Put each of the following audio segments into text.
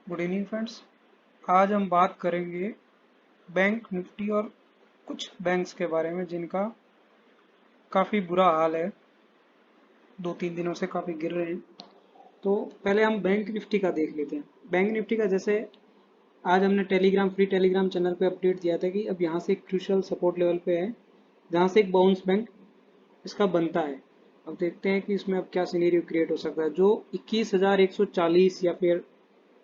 Good evening friends. आज हम बात करेंगे बैंक निफ्टी और कुछ बैंक्स के बारे में जिनका काफ़ी बुरा हाल है। 2-3 दिनों से काफ़ी गिर रहे हैं। तो पहले हम बैंक निफ्टी का देख लेते हैं। बैंक निफ्टी का जैसे आज हमने फ्री टेलीग्राम चैनल पे अपडेट दिया था कि अब यहाँ से एक क्रूशियल सपोर्ट लेवल पे है जहाँ से एक बाउंस बैंक इसका बनता है। अब देखते हैं कि इसमें अब क्या सिनेरियो क्रिएट हो सकता है। जो 21,140 या फिर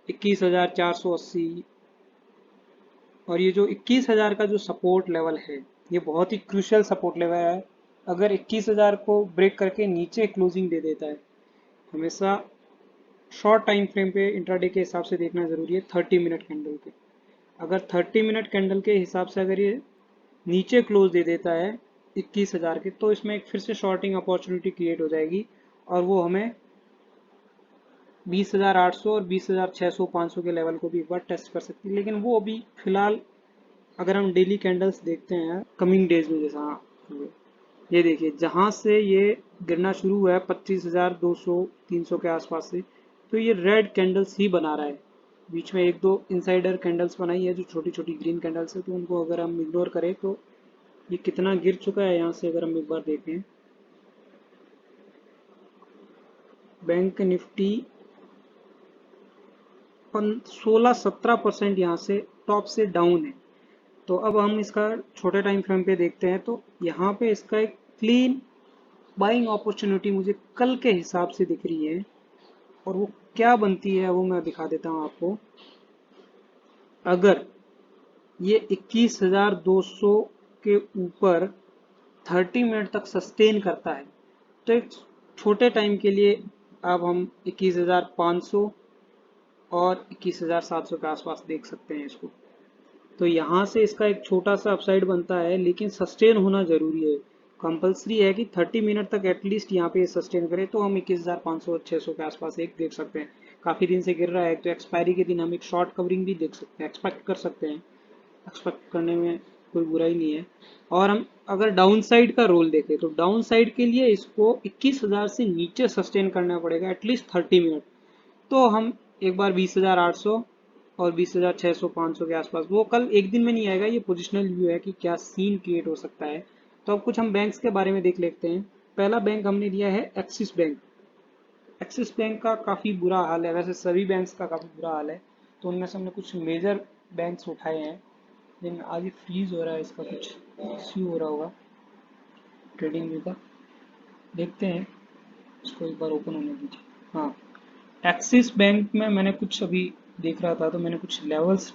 21,480 और ये जो 21,000 का जो सपोर्ट लेवल है ये बहुत ही क्रूशियल सपोर्ट लेवल है। अगर 21,000 को ब्रेक करके नीचे क्लोजिंग दे देता है, हमेशा शॉर्ट टाइम फ्रेम पे इंट्राडे के हिसाब से देखना जरूरी है 30 मिनट कैंडल पे। अगर 30 मिनट कैंडल के हिसाब से अगर ये नीचे क्लोज दे देता है 21,000 के, तो इसमें एक फिर से शॉर्टिंग अपॉर्चुनिटी क्रिएट हो जाएगी और वो हमें 20,800 और 20,600 500 के लेवल को भी एक बार टेस्ट कर सकती है। लेकिन वो अभी फिलहाल अगर हम डेली कैंडल्स देखते हैं कमिंग डेज में, जैसा ये देखिए जहां से ये गिरना शुरू हुआ है 25,200 300 के आसपास से, तो ये रेड कैंडल्स ही बना रहा है। बीच में एक दो इनसाइडर कैंडल्स बनाई है जो छोटी छोटी ग्रीन कैंडल्स है, तो उनको अगर हम इग्नोर करें तो ये कितना गिर चुका है यहाँ से अगर हम एक बार देखें। बैंक निफ्टी 16-17% यहाँ से टॉप से डाउन है। तो अब हम इसका छोटे टाइम फ्रेम पे देखते हैं, तो यहाँ पे इसका एक क्लीन बाइंग अपॉर्चुनिटी मुझे कल के हिसाब से दिख रही है। और वो क्या बनती है वो मैं दिखा देता हूँ आपको। अगर ये 21,200 के ऊपर 30 मिनट तक सस्टेन करता है तो एक छोटे टाइम के लिए अब हम 21,500 और 21,700 के आसपास देख सकते हैं इसको। तो यहाँ से इसका एक छोटा सा अपसाइड बनता है, लेकिन सस्टेन होना जरूरी है। कंपलसरी है कि 30 मिनट तक एटलीस्ट यहाँ पे सस्टेन करे, तो हम 21,500 और 600 के आसपास एक देख सकते हैं। काफ़ी दिन से गिर रहा है तो एक्सपायरी के दिन हम एक शॉर्ट कवरिंग भी देख सकते हैं, एक्सपेक्ट कर सकते हैं। एक्सपेक्ट करने में कोई बुराई नहीं है। और हम अगर डाउन साइड का रोल देखें तो डाउन साइड के लिए इसको 21,000 से नीचे सस्टेन करना पड़ेगा एटलीस्ट 30 मिनट। तो हम एक बार 20,800 और 20,600 500 के आसपास, वो कल एक दिन में नहीं आएगा, ये पोजिशनल व्यू है कि क्या सीन क्रिएट हो सकता है। तो अब कुछ हम बैंक्स के बारे में देख लेते हैं। पहला बैंक हमने लिया है एक्सिस बैंक। एक्सिस बैंक का काफ़ी बुरा हाल है, वैसे सभी बैंक्स का काफ़ी बुरा हाल है। तो उनमें से हमने कुछ मेजर बैंक्स उठाए हैं। लेकिन आज फ्रीज हो रहा है, इसका कुछ इश्यू हो रहा होगा ट्रेडिंग व्यू का। देखते हैं, इसको एक बार ओपन होने दीजिए। हाँ, एक्सिस बैंक में मैंने कुछ अभी देख रहा था तो मैंने कुछ लेवल्स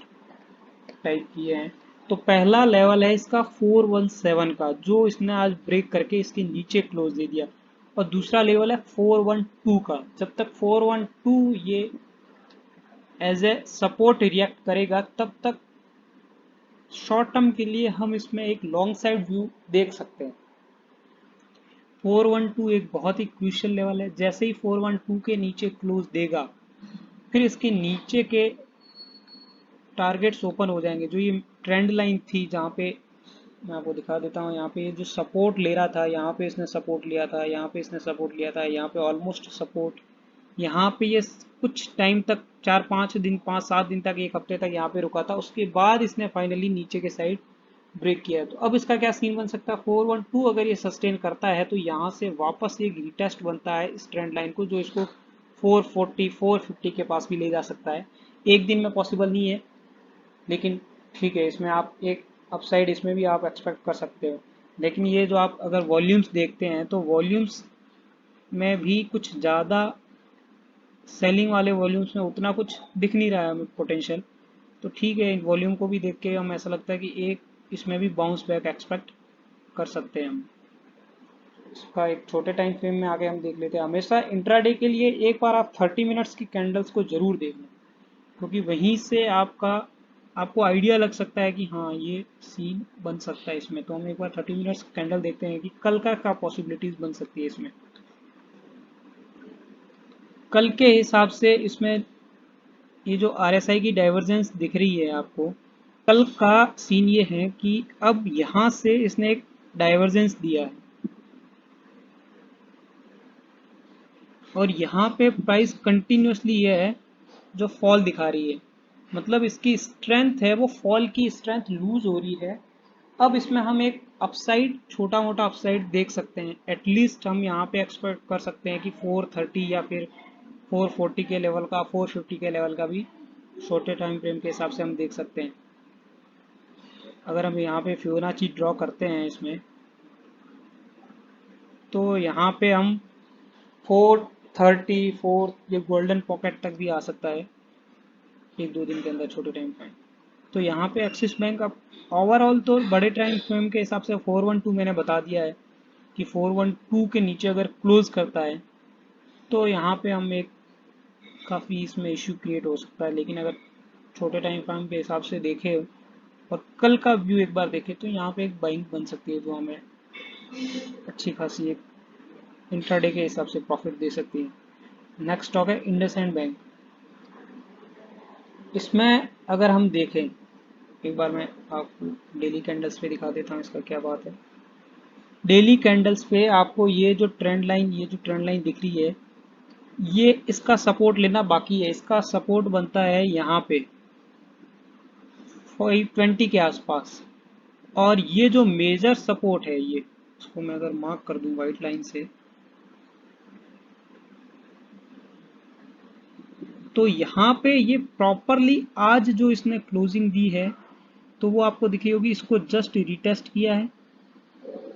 टाइप किए हैं। तो पहला लेवल है इसका 417 का, जो इसने आज ब्रेक करके इसके नीचे क्लोज दे दिया। और दूसरा लेवल है 412 का। जब तक 412 ये एज ए सपोर्ट रिएक्ट करेगा तब तक शॉर्ट टर्म के लिए हम इसमें एक लॉन्ग साइड व्यू देख सकते हैं। 412 एक बहुत ही क्रूशियल लेवल है। जैसे ही 412 के नीचे क्लोज देगा, फिर इसके नीचे के टारगेट्स ओपन हो जाएंगे। जो ये ट्रेंड लाइन थी जहाँ पे, मैं आपको दिखा देता हूँ, यहाँ पे ये जो सपोर्ट ले रहा था, यहाँ पे इसने सपोर्ट लिया था, यहाँ पे इसने सपोर्ट लिया था, यहाँ पे ऑलमोस्ट सपोर्ट, यहाँ पे ये कुछ टाइम तक 4-5 दिन 5-7 दिन तक, एक हफ्ते तक यहाँ पे रुका था। उसके बाद इसने फाइनली नीचे के साइड ब्रेक किया। तो अब इसका क्या सीन बन सकता है, 412 अगर ये सस्टेन करता है तो यहाँ से वापस एक रिटेस्ट बनता है इस ट्रेंड लाइन को, जो इसको 440 450 के पास भी ले जा सकता है। एक दिन में पॉसिबल नहीं है, लेकिन ठीक है, इसमें आप एक अपसाइड इसमें भी आप एक्सपेक्ट कर सकते हो। लेकिन ये जो आप अगर वॉल्यूम्स देखते हैं तो वॉल्यूम्स में भी कुछ ज़्यादा सेलिंग वाले वॉल्यूम्स में उतना कुछ दिख नहीं रहा है हमें पोटेंशियल। तो ठीक है, वॉल्यूम को भी देख के हम ऐसा लगता है कि एक इसमें भी बाउंस बैक एक्सपेक्ट कर सकते हैं हम। इसका एक छोटे टाइम फ्रेम में आगे हम देख लेते हैं। हमेशा इंट्राडे के लिए एक बार आप 30 मिनट्स की कैंडल्स को जरूर देख लें, क्योंकि वहीं से आपको आइडिया लग सकता है कि हाँ ये सीन बन सकता है इसमें। तो हम एक बार 30 मिनट्स कैंडल देखते हैं कि कल का क्या पॉसिबिलिटीज बन सकती है इसमें। कल के हिसाब से इसमें ये जो RSI की डाइवर्जेंस दिख रही है आपको, कल का सीन ये है कि अब यहाँ से इसने एक डाइवर्जेंस दिया है और यहाँ पे प्राइस कंटिन्यूसली ये है जो फॉल दिखा रही है, मतलब इसकी स्ट्रेंथ है वो फॉल की स्ट्रेंथ लूज हो रही है। अब इसमें हम एक अपसाइड, छोटा मोटा अपसाइड देख सकते हैं। एटलीस्ट हम यहाँ पे एक्सपेक्ट कर सकते हैं कि 430 या फिर 440 के लेवल का, 450 के लेवल का भी छोटे टाइम फ्रेम के हिसाब से हम देख सकते हैं। अगर हम यहाँ पे फिबोनाची ड्रॉ करते हैं इसमें, तो यहाँ पे हम 430, 4 ये गोल्डन पॉकेट तक भी आ सकता है एक दो दिन के अंदर छोटे टाइम फ्रेम। तो यहाँ पे एक्सिस बैंक अब ओवरऑल तो बड़े टाइम फ्रेम के हिसाब से 412 मैंने बता दिया है कि 412 के नीचे अगर क्लोज करता है तो यहाँ पे हम एक काफ़ी इसमें इश्यू क्रिएट हो सकता है। लेकिन अगर छोटे टाइम फ्रेम के हिसाब से देखें और कल का व्यू एक बार देखें तो यहाँ पे एक बाइंग बन सकती है जो हमें अच्छी खासी एक इंट्राडे के हिसाब से प्रॉफिट दे सकती है। नेक्स्ट स्टॉक है इंडसइंड बैंक। इसमें अगर हम देखें, एक बार मैं आपको डेली कैंडल्स पे दिखा देता हूँ इसका क्या बात है। डेली कैंडल्स पे आपको ये जो ट्रेंड लाइन, ये जो ट्रेंड लाइन दिख रही है, ये इसका सपोर्ट लेना बाकी है। इसका सपोर्ट बनता है यहाँ पे 520 के आसपास, और ये जो मेजर सपोर्ट है, ये इसको मैं अगर मार्क कर दूं वाइट लाइन से, तो यहाँ पे ये प्रॉपरली आज जो इसने क्लोजिंग दी है तो वो आपको दिखी होगी। इसको जस्ट रिटेस्ट किया है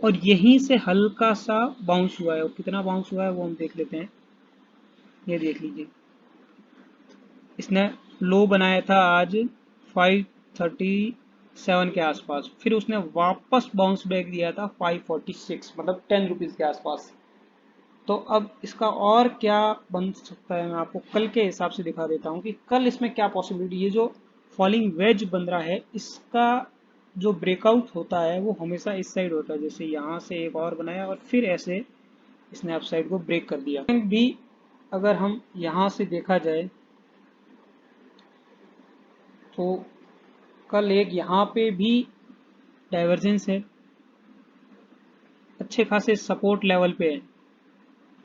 और यहीं से हल्का सा बाउंस हुआ है, और कितना बाउंस हुआ है वो हम देख लेते हैं। ये देख लीजिए, इसने लो बनाया था आज 537 के आसपास, फिर उसने वापस बाउंस बैक दिया था 546, मतलब 10 रुपीज़ के आसपास। तो अब इसका और क्या बन सकता है मैं आपको कल के हिसाब से दिखा देता हूँ कि कल इसमें क्या पॉसिबिलिटी। ये जो फॉलिंग वेज बन रहा है, इसका जो ब्रेकआउट होता है वो हमेशा इस साइड होता है। जैसे यहाँ से एक और बनाया और फिर ऐसे इसने अपसाइड को ब्रेक कर दिया भी। अगर हम यहाँ से देखा जाए तो कल एक यहाँ पे भी डाइवर्जेंस है, अच्छे खासे सपोर्ट लेवल पे है।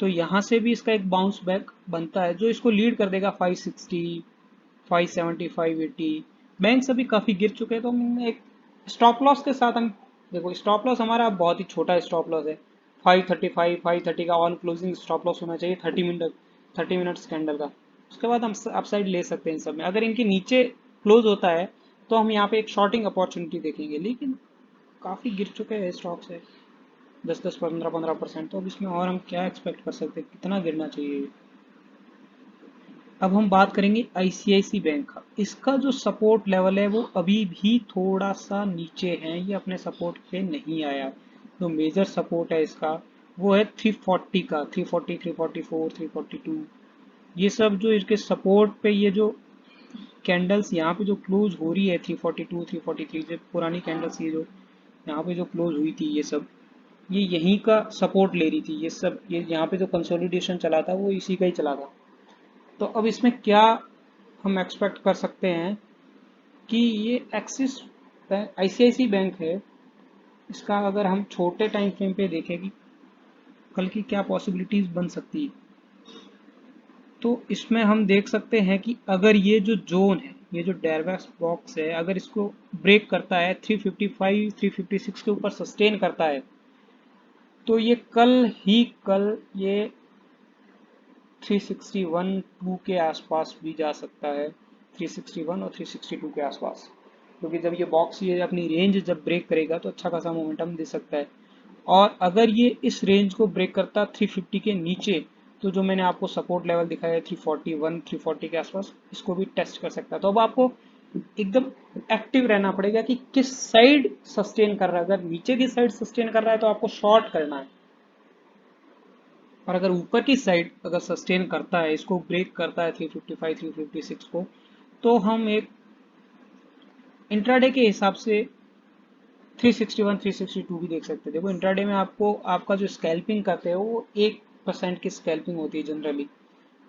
तो यहाँ से भी इसका एक बाउंस बैक बनता है जो इसको लीड कर देगा 560, 570, 580। बैंक्स अभी काफ़ी गिर चुके हैं, तो हम एक स्टॉप लॉस के साथ हम देखो, स्टॉप लॉस हमारा बहुत ही छोटा स्टॉप लॉस है 535, 530 का ऑन क्लोजिंग स्टॉप लॉस होना चाहिए 30 मिनट्स कैंडल का। उसके बाद हम अपसाइड ले सकते हैं इन सब में। अगर इनके नीचे क्लोज होता है तो हम यहाँ पे एक शॉर्टिंग अपॉर्चुनिटी देखेंगे। लेकिन काफ़ी गिर चुके हैं स्टॉक्स है 10-10, 15-15%। तो अब इसमें और हम क्या एक्सपेक्ट कर सकते हैं, कितना गिरना चाहिए। अब हम बात करेंगे आईसीआईसी बैंक का। इसका जो सपोर्ट लेवल है वो अभी भी थोड़ा सा नीचे है, ये अपने सपोर्ट पे नहीं आया। जो मेजर सपोर्ट है इसका वो है 340 का, 340, 344, 342। ये सब जो इसके सपोर्ट पे, ये जो कैंडल्स यहाँ पे जो क्लोज हो रही है 342, 343, जो पुरानी कैंडल्स ये जो यहाँ पे जो क्लोज हुई थी, ये सब ये यहीं का सपोर्ट ले रही थी। ये सब ये यहाँ पे जो कंसोलिडेशन चला था वो इसी का ही चला था। तो अब इसमें क्या हम एक्सपेक्ट कर सकते हैं कि ये एक्सिस बैंक, आईसीआईसी बैंक है, इसका अगर हम छोटे टाइम फ्रेम पे देखें कि कल की क्या पॉसिबिलिटीज बन सकती है, तो इसमें हम देख सकते हैं कि अगर ये जो जोन है, ये जो डेरवेक्स बॉक्स है, अगर इसको ब्रेक करता है 355, 356 के ऊपर सस्टेन करता है, तो ये कल ये 361, 2 के आसपास भी जा सकता है, 361 और 362 के आसपास। क्योंकि जब ये बॉक्स ये अपनी रेंज जब ब्रेक करेगा तो अच्छा खासा मोमेंटम दे सकता है। और अगर ये इस रेंज को ब्रेक करता 350 के नीचे, तो जो मैंने आपको सपोर्ट लेवल दिखाया है 341, 340 के आसपास, इसको भी टेस्ट कर सकता है। तो अब आपको एकदम एक्टिव रहना पड़ेगा कि किस साइड सस्टेन कर रहा है। अगर नीचे की साइड सस्टेन कर रहा है तो आपको शॉर्ट करना है, और अगर ऊपर की साइड अगर सस्टेन करता है, इसको ब्रेक करता है 355, 356 को, तो हम एक इंट्राडे के हिसाब से 361, 362 भी देख सकते हैं। देखो इंट्राडे में आपको आपका जो स्कैल्पिंग करते हैं वो 1% की स्कैल्पिंग होती है जनरली,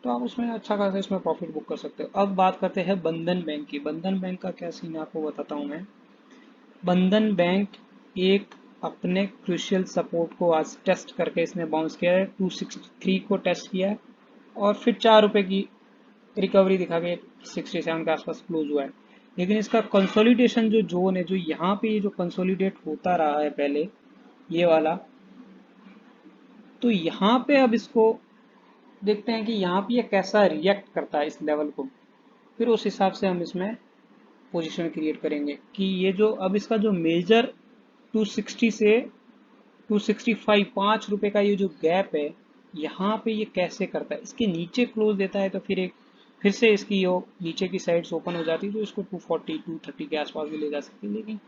तो आप उसमें अच्छा खासा इसमें प्रॉफिट बुक कर सकते हो। अब बात करते हैं बंधन बैंक की। बंधन बैंक का क्या सीन है आपको बताता हूँ मैं। बंधन बैंक एक अपने क्रूशियल सपोर्ट को आज टेस्ट करके इसने बाउंस किया है, 263 को टेस्ट किया है और फिर 4 रुपए की रिकवरी दिखा के 67 के आसपास क्लोज हुआ है। लेकिन इसका कंसोलिडेशन जो जोन है, जो यहाँ पे ये जो कंसोलिडेट होता रहा है पहले, ये वाला, तो यहाँ पे अब इसको देखते हैं कि यहाँ पे ये कैसा रिएक्ट करता है इस लेवल को। फिर उस हिसाब से हम इसमें पोजीशन क्रिएट करेंगे कि ये जो अब इसका जो मेजर 260 से 265 5 रुपए का ये जो गैप है, यहाँ पे ये कैसे करता है। इसके नीचे क्लोज देता है तो फिर से इसकी यो नीचे की साइड्स ओपन हो जाती है, तो इसको 240 230 के आसपास भी ले जा सकती है। लेकिन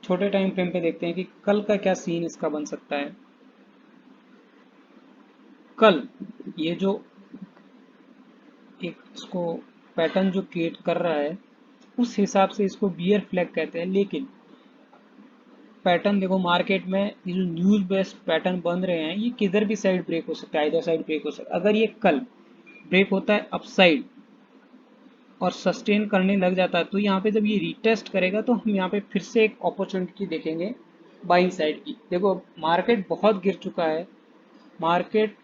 छोटे टाइम फ्रेम पे देखते हैं कि कल का क्या सीन इसका बन सकता है। कल ये जो एक इसको पैटर्न जो क्रिएट कर रहा है, उस हिसाब से इसको बियर फ्लैग कहते हैं। लेकिन पैटर्न देखो, मार्केट में ये जो न्यूज बेस्ड पैटर्न बन रहे हैं, ये किधर भी साइड ब्रेक हो सकता है, इधर साइड ब्रेक हो सकता है। अगर ये कल ब्रेक होता है अपसाइड और सस्टेन करने लग जाता है, तो यहाँ पे जब ये रीटेस्ट करेगा तो हम यहाँ पे फिर से एक अपॉर्चुनिटी देखेंगे बाइंग साइड की। देखो मार्केट बहुत गिर चुका है, मार्केट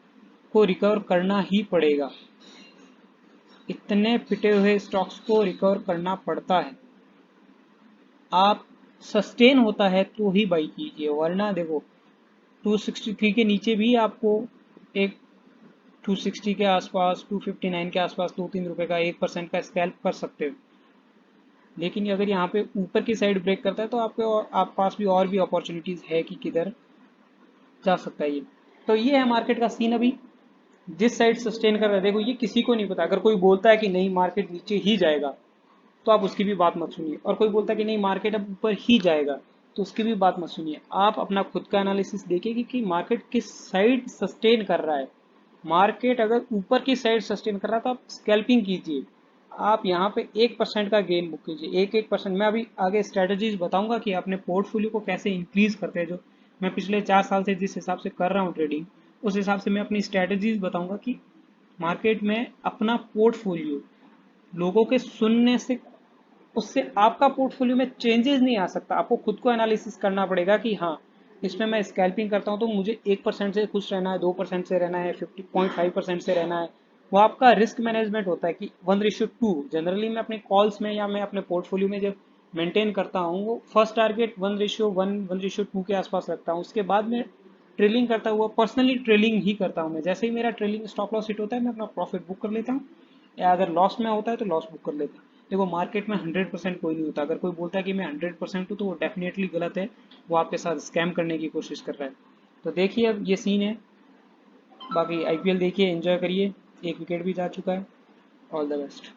को रिकवर करना ही पड़ेगा, इतने पिटे हुए स्टॉक्स को रिकवर करना पड़ता है। आप सस्टेन होता है तो ही बाई कीजिए, वरना देखो 263 के नीचे भी आपको एक 260 के आसपास 259 के आसपास 2-3 रुपए का 1% का स्कैल्प कर सकते हो। लेकिन अगर यहाँ पे ऊपर की साइड ब्रेक करता है तो आप पास भी और भी अपॉर्चुनिटीज है कि किधर जा सकता है ये। तो ये है मार्केट का सीन अभी, जिस साइड सस्टेन कर रहा है। देखो ये किसी को नहीं पता, अगर कोई बोलता है कि नहीं मार्केट नीचे ही जाएगा तो आप उसकी भी बात मत सुनिए, और कोई बोलता है कि नहीं मार्केट अब ऊपर ही जाएगा तो उसकी भी बात मत सुनिए। आप अपना खुद का एनालिसिस देखिए कि मार्केट किस साइड सस्टेन कर रहा है। मार्केट अगर ऊपर की साइड सस्टेन कर रहा है तो आप स्कैल्पिंग कीजिए, आप यहाँ पे 1% का गेन बुक कीजिए। 1% मैं अभी आगे स्ट्रेटजीज बताऊंगा कि अपने पोर्टफोलियो को कैसे इंक्रीज करते हैं। जो मैं पिछले 4 साल से जिस हिसाब से कर रहा हूँ ट्रेडिंग, उस हिसाब से मैं अपनी स्ट्रेटजीज बताऊंगा कि मार्केट में अपना पोर्टफोलियो लोगों के सुनने से, उससे आपका पोर्टफोलियो में चेंजेस नहीं आ सकता। आपको खुद को एनालिसिस करना पड़ेगा कि हाँ, इसमें मैं स्कैल्पिंग करता हूँ तो मुझे 1% से खुश रहना है, 2% से रहना है, 50.5% से रहना है। वो आपका रिस्क मैनेजमेंट होता है कि 1:2 जनरली मैं अपने कॉल्स में या मैं अपने पोर्टफोलियो में जब मेंटेन करता हूँ, वो फर्स्ट टारगेट 1:1 1:2 के आसपास रखता हूँ। उसके बाद में ट्रेलिंग करता हुआ, पर्सनली ट्रेलिंग ही करता हूँ मैं। जैसे ही मेरा ट्रेलिंग स्टॉप लॉस हिट होता है, मैं अपना प्रॉफिट बुक कर लेता हूँ, या अगर लॉस में होता है तो लॉस बुक कर लेता हूँ। देखो मार्केट में 100% कोई नहीं होता। अगर कोई बोलता है कि मैं 100% हूँ तो वो डेफिनेटली गलत है, वो आपके साथ स्कैम करने की कोशिश कर रहा है। तो देखिए अब ये सीन है। बाकी आईपीएल देखिए, एंजॉय करिए, एक विकेट भी जा चुका है। All the best.